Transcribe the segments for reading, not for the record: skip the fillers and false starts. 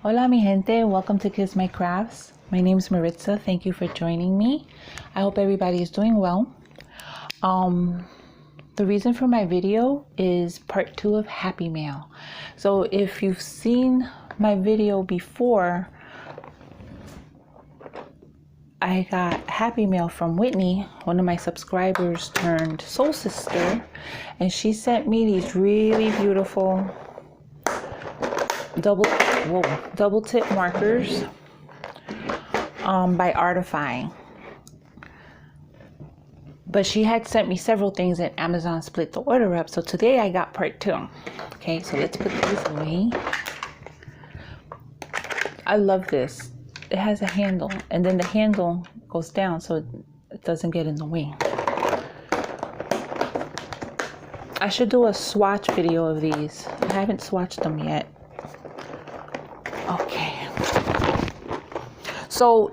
Hola mi gente, welcome to Kiss My Crafts. My name is Maritza. Thank you for joining me. I hope everybody is doing well. The reason for my video is part 2 of Happy Mail. So if you've seen my video before, I got Happy Mail from Whitney, one of my subscribers turned soul sister, and she sent me these really beautiful double tip markers by Artify. But she had sent me several things and Amazon split the order up, so today I got part 2. Okay, so let's put these away. I love this. It has a handle, and then the handle goes down so it doesn't get in the way. I should do a swatch video of these. I haven't swatched them yet. Okay. So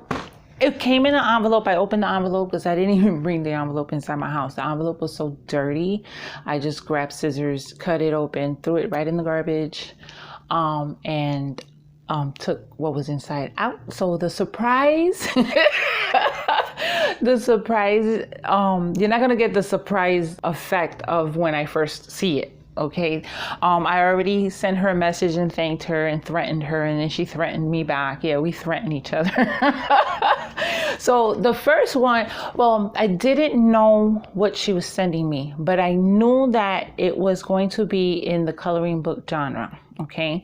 it came in an envelope. I opened the envelope because I didn't even bring the envelope inside my house. The envelope was so dirty. I just grabbed scissors, cut it open, threw it right in the garbage, and took what was inside out. So the surprise, you're not gonna get the surprise effect of when I first see it. Okay, I already sent her a message and thanked her and threatened her, and then she threatened me back. Yeah, we threaten each other. So the first one, well, I didn't know what she was sending me, but I knew that it was going to be in the coloring book genre. Okay,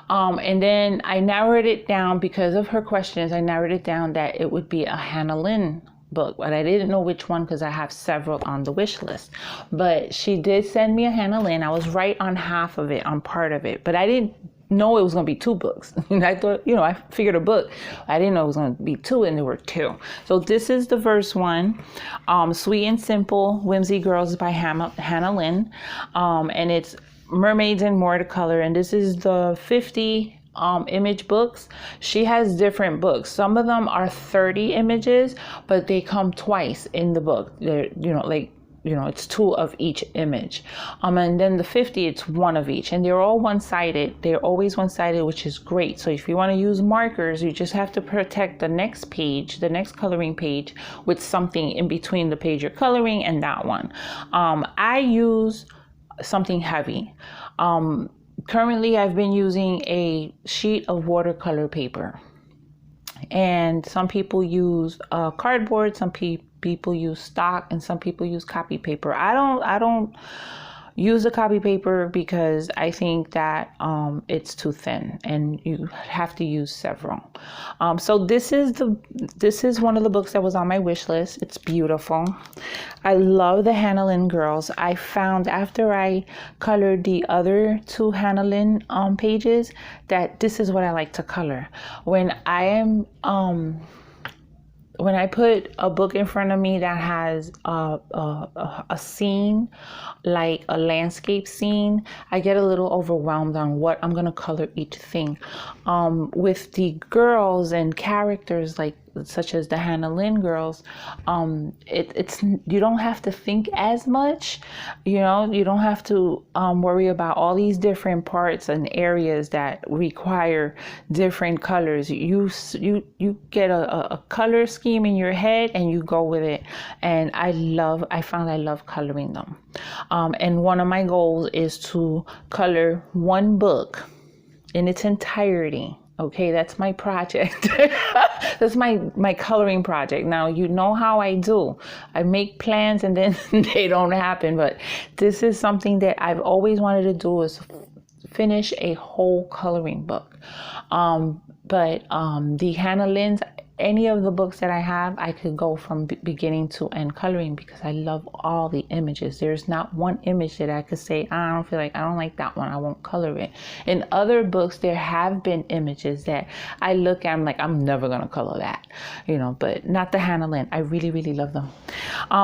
and then I narrowed it down because of her questions. I narrowed it down that it would be a Hannah Lynn book, but I didn't know which one because I have several on the wish list. But she did send me a Hannah Lynn. I was right on half of it, on part of it, but I didn't know it was going to be 2 books. And I thought, I figured a book. I didn't know it was going to be 2, and there were 2. So this is the first one, Sweet and Simple Whimsy Girls by Hannah Lynn, and it's Mermaids in Watercolor, and this is the 50 image books. She has different books. Some of them are 30 images, but they come twice in the book. They're, it's 2 of each image. And then the 50, it's 1 of each, and they're all one-sided. They're always one-sided, which is great. So if you want to use markers, you just have to protect the next page, the next coloring page, with something in between the page you're coloring and that one. I use something heavy. Currently, I've been using a sheet of watercolor paper, and some people use cardboard, some people use stock, and some people use copy paper. I don't use the copy paper because I think that it's too thin, and you have to use several. So this is one of the books that was on my wish list. It's beautiful. I love the Hannah Lynn girls. I found after I colored the other 2 Hannah Lynn pages that this is what I like to color. When I put a book in front of me that has a scene, like a landscape scene, I get a little overwhelmed on what I'm going to color each thing. With the girls and characters such as the Hannah Lynn girls, it's you don't have to think as much. You don't have to worry about all these different parts and areas that require different colors. You get a color scheme in your head and you go with it. And I found I love coloring them. And one of my goals is to color 1 book in its entirety. Okay, that's my project. That's my coloring project. Now, you know how I do. I make plans and then they don't happen. But this is something that I've always wanted to do, is finish a whole coloring book. But the Hannah Lynn's, any of the books that I have, I could go from beginning to end coloring because I love all the images. There's not one image that I could say, I don't like that one, I won't color it. In other books, there have been images that I look at, I'm like, I'm never gonna color that, but not the Hannah Lynn. I really, really love them.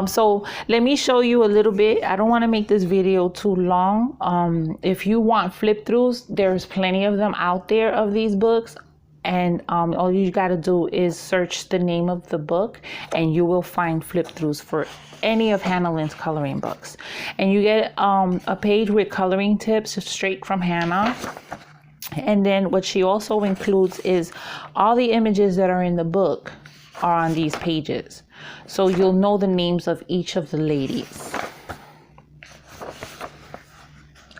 So let me show you a little bit. I don't want to make this video too long. If you want flip throughs, there's plenty of them out there of these books. And all you got to do is search the name of the book and you will find flip throughs for any of Hannah Lynn's coloring books. And you get a page with coloring tips straight from Hannah. And then what she also includes is all the images that are in the book are on these pages. So you'll know the names of each of the ladies.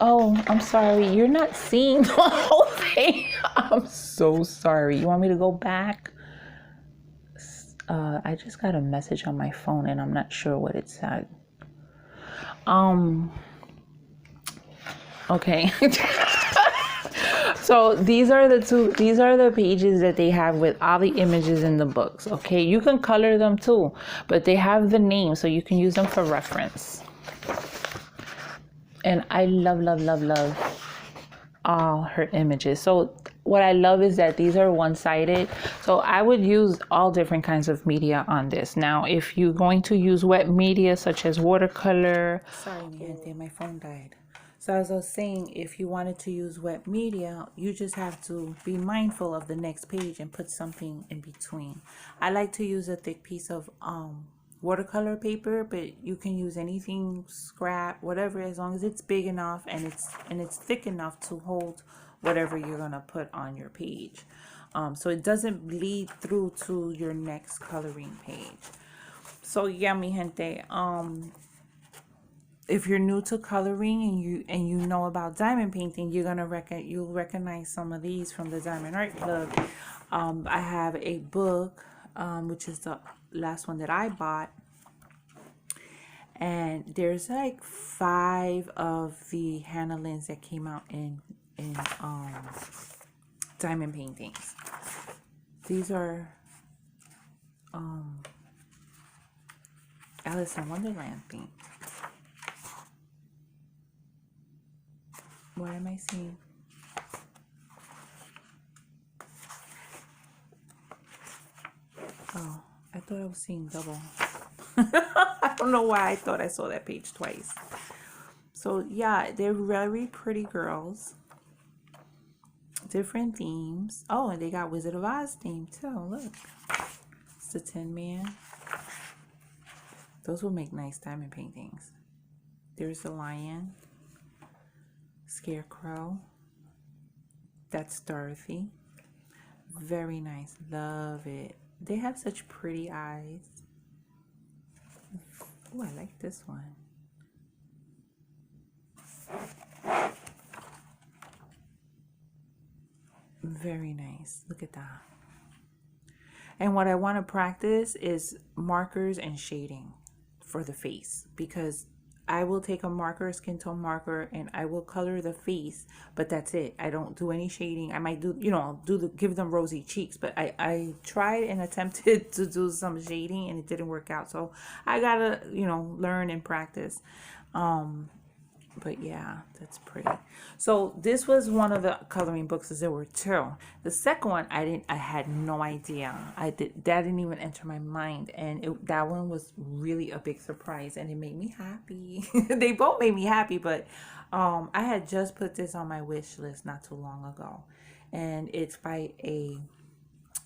Oh, I'm sorry. You're not seeing the whole thing. I'm so sorry. You want me to go back? I just got a message on my phone and I'm not sure what it said. Okay. So these are the pages that they have with all the images in the books. Okay, you can color them too, but they have the name so you can use them for reference. And I love all her images. So what I love is that these are one-sided. So I would use all different kinds of media on this. Now, if you're going to use wet media such as watercolor. Sorry, mi gente, my phone died. So as I was saying, if you wanted to use wet media, you just have to be mindful of the next page and put something in between. I like to use a thick piece of watercolor paper, but you can use anything, scrap, whatever, as long as it's big enough and it's thick enough to hold whatever you're gonna put on your page, so it doesn't bleed through to your next coloring page. So yeah, mi gente, if you're new to coloring and you know about diamond painting, you'll recognize some of these from the Diamond Art Club. I have a book, which is the last one that I bought, and there's like 5 of the Hannah Lynn's that came out in diamond paintings. These are Alice in Wonderland themed. What am I seeing? Oh, I thought I was seeing double. I don't know why I thought I saw that page twice. So yeah, they're very pretty girls. Different themes. Oh, and they got Wizard of Oz theme too. Look, it's the Tin Man. Those will make nice diamond paintings. There's the lion, Scarecrow. That's Dorothy. Very nice. Love it. They have such pretty eyes. Oh, I like this one. Very nice. Look at that. And what I want to practice is markers and shading for the face, because I will take a marker, skin tone marker, and I will color the face, but that's it. I don't do any shading. I might do, give them rosy cheeks, but I tried and attempted to do some shading and it didn't work out. So I gotta, learn and practice. But yeah, that's pretty. So this was one of the coloring books, as there were 2. The second one, I had no idea. That didn't even enter my mind, and that one was really a big surprise, and it made me happy. They both made me happy, but I had just put this on my wish list not too long ago, and it's by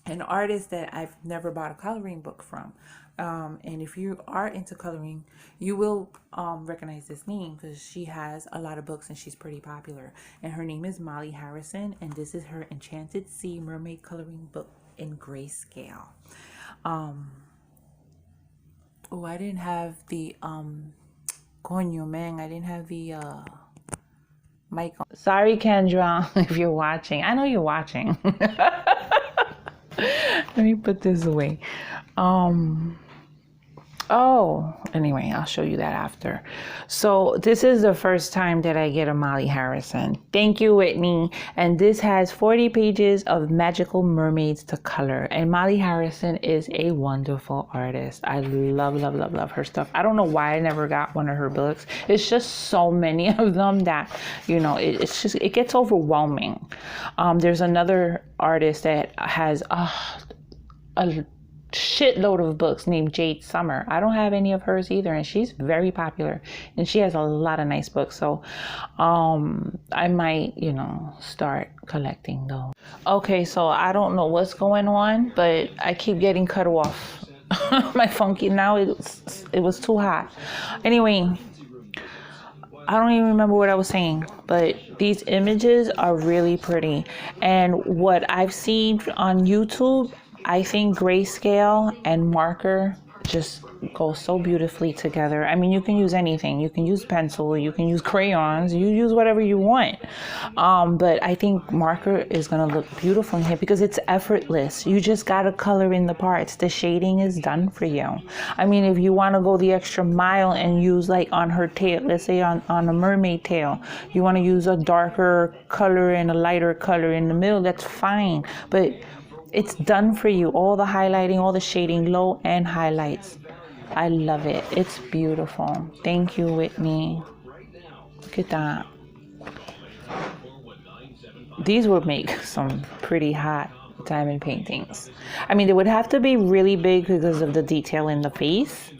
an artist that I've never bought a coloring book from. And if you are into coloring, you will recognize this name, because she has a lot of books and she's pretty popular. And her name is Molly Harrison, and this is her Enchanted Sea Mermaid coloring book in grayscale. Oh, I didn't have the coño man, I didn't have the mic on. Sorry, Kendra, if you're watching. I know you're watching. Let me put this away. Oh, anyway, I'll show you that after. So this is the first time that I get a Molly Harrison. Thank you, Whitney. And this has 40 pages of magical mermaids to color. And Molly Harrison is a wonderful artist. I love her stuff. I don't know why I never got one of her books. It's just so many of them that, it gets overwhelming. There's another artist that has a shitload of books named Jade Summer. I don't have any of hers either, and she's very popular, and she has a lot of nice books. So I might start collecting those. Okay, so I don't know what's going on, but I keep getting cut off. My phone now it was too hot. Anyway, I don't even remember what I was saying, but these images are really pretty. And what I've seen on YouTube, I think grayscale and marker just go so beautifully together. I mean, you can use anything. You can use pencil, you can use crayons, you use whatever you want. But I think marker is gonna look beautiful in here because it's effortless. You just gotta color in the parts. The shading is done for you. I mean, if you wanna go the extra mile and use like on her tail, let's say on a mermaid tail, you wanna use a darker color and a lighter color in the middle, that's fine. But it's done for you. All the highlighting, all the shading, low and highlights. I love it. It's beautiful. Thank you, Whitney. Look at that. These would make some pretty hot diamond paintings. I mean, they would have to be really big because of the detail in the face.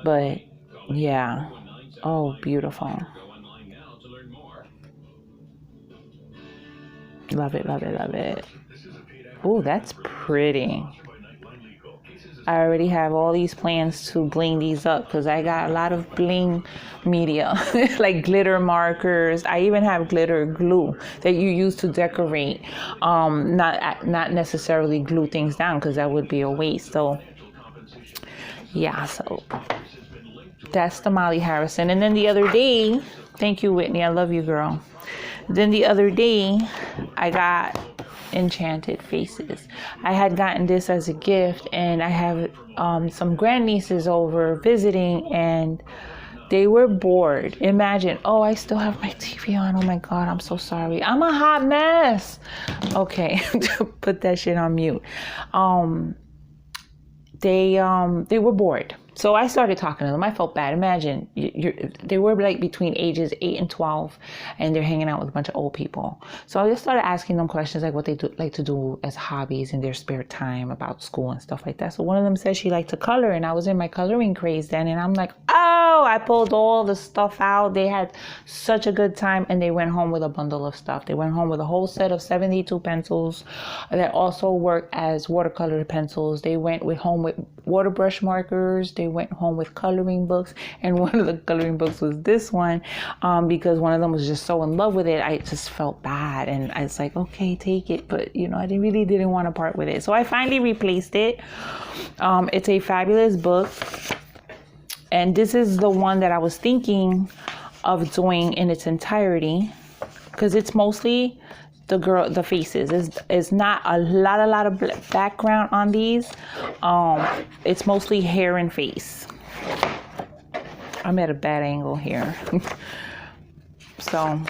But yeah. Oh, beautiful. Love it, love it, love it. Oh, that's pretty. I already have all these plans to bling these up because I got a lot of bling media, like glitter markers. I even have glitter glue that you use to decorate. Not necessarily glue things down because that would be a waste. So yeah, so that's the Molly Harrison. And then the other day, thank you, Whitney. I love you, girl. Then the other day, I got Enchanted Faces. I had gotten this as a gift, and I have some grandnieces over visiting, and they were bored. Imagine, oh, I still have my TV on. Oh my God, I'm so sorry. I'm a hot mess. Okay, put that shit on mute. They were bored. So I started talking to them. I felt bad. Imagine, they were like between ages 8 and 12, and they're hanging out with a bunch of old people. So I just started asking them questions like what they like to do as hobbies in their spare time, about school and stuff like that. So one of them said she liked to color, and I was in my coloring craze then, and I'm like, oh, I pulled all the stuff out. They had such a good time, and they went home with a bundle of stuff. They went home with a whole set of 72 pencils that also work as watercolor pencils. They went home with water brush markers. They went home with coloring books, and one of the coloring books was this one, because one of them was just so in love with it. I just felt bad, and I was like, okay, take it, but you know, I really didn't want to part with it. So I finally replaced it. It's a fabulous book, and this is the one that I was thinking of doing in its entirety, because it's mostly the faces. Is not a lot of background on these. It's mostly hair and face. I'm at a bad angle here. So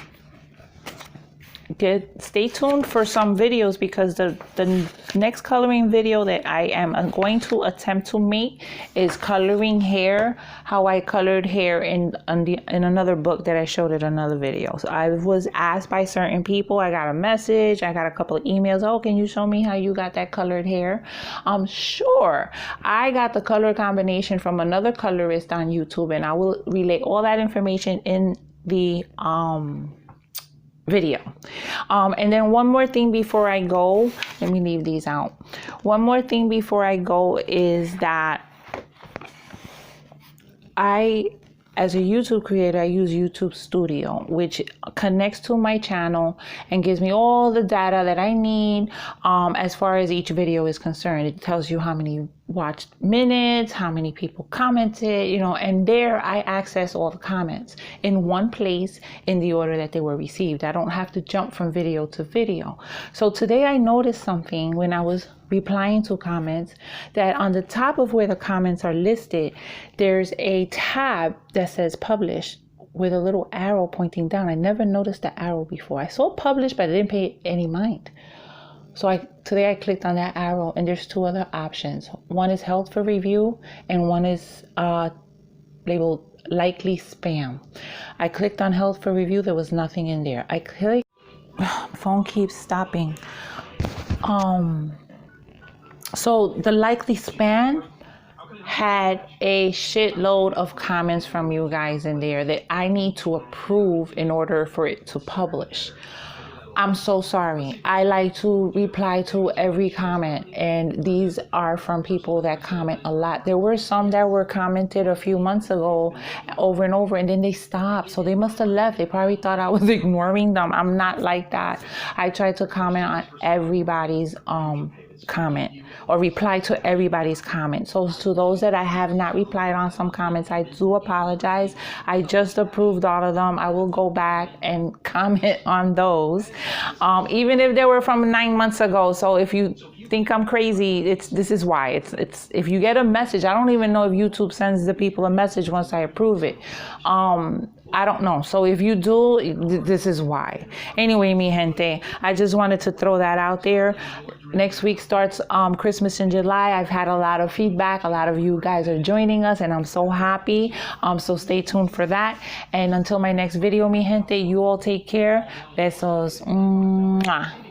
stay tuned for some videos, because the next coloring video that I am going to attempt to make is coloring hair, how I colored hair in another book that I showed in another video. So I was asked by certain people, I got a message, I got a couple of emails, oh, can you show me how you got that colored hair? Sure. I got the color combination from another colorist on YouTube, and I will relay all that information in the video. And then one more thing before I go, let me leave these out. One more thing before I go is that as a YouTube creator, I use YouTube Studio, which connects to my channel and gives me all the data that I need as far as each video is concerned. It tells you how many watched minutes, how many people commented, you know, and there I access all the comments in one place in the order that they were received. I don't have to jump from video to video. So today I noticed something when I was replying to comments, that on the top of where the comments are listed, there's a tab that says publish with a little arrow pointing down. I never noticed the arrow before. I saw publish, but I didn't pay any mind. So today I clicked on that arrow, and there's two other options. One is held for review, and one is labeled likely spam. I clicked on held for review. There was nothing in there. I clicked. Phone keeps stopping. So the likely spam had a shitload of comments from you guys in there that I need to approve in order for it to publish. I'm so sorry. I like to reply to every comment, and these are from people that comment a lot. There were some that were commented a few months ago over and over, and then they stopped. So they must have left. They probably thought I was ignoring them. I'm not like that. I try to comment on everybody's comment or reply to everybody's comment. So to those that I have not replied on some comments, I do apologize. I just approved all of them. I will go back and comment on those, even if they were from 9 months ago. So if you think I'm crazy, this is why. It's if you get a message, I don't even know if YouTube sends the people a message once I approve it. I don't know. So if you do, this is why. Anyway, mi gente, I just wanted to throw that out there. Next week starts Christmas in July. I've had a lot of feedback. A lot of you guys are joining us, and I'm so happy. So stay tuned for that. And until my next video, mi gente, you all take care. Besos. Mwah.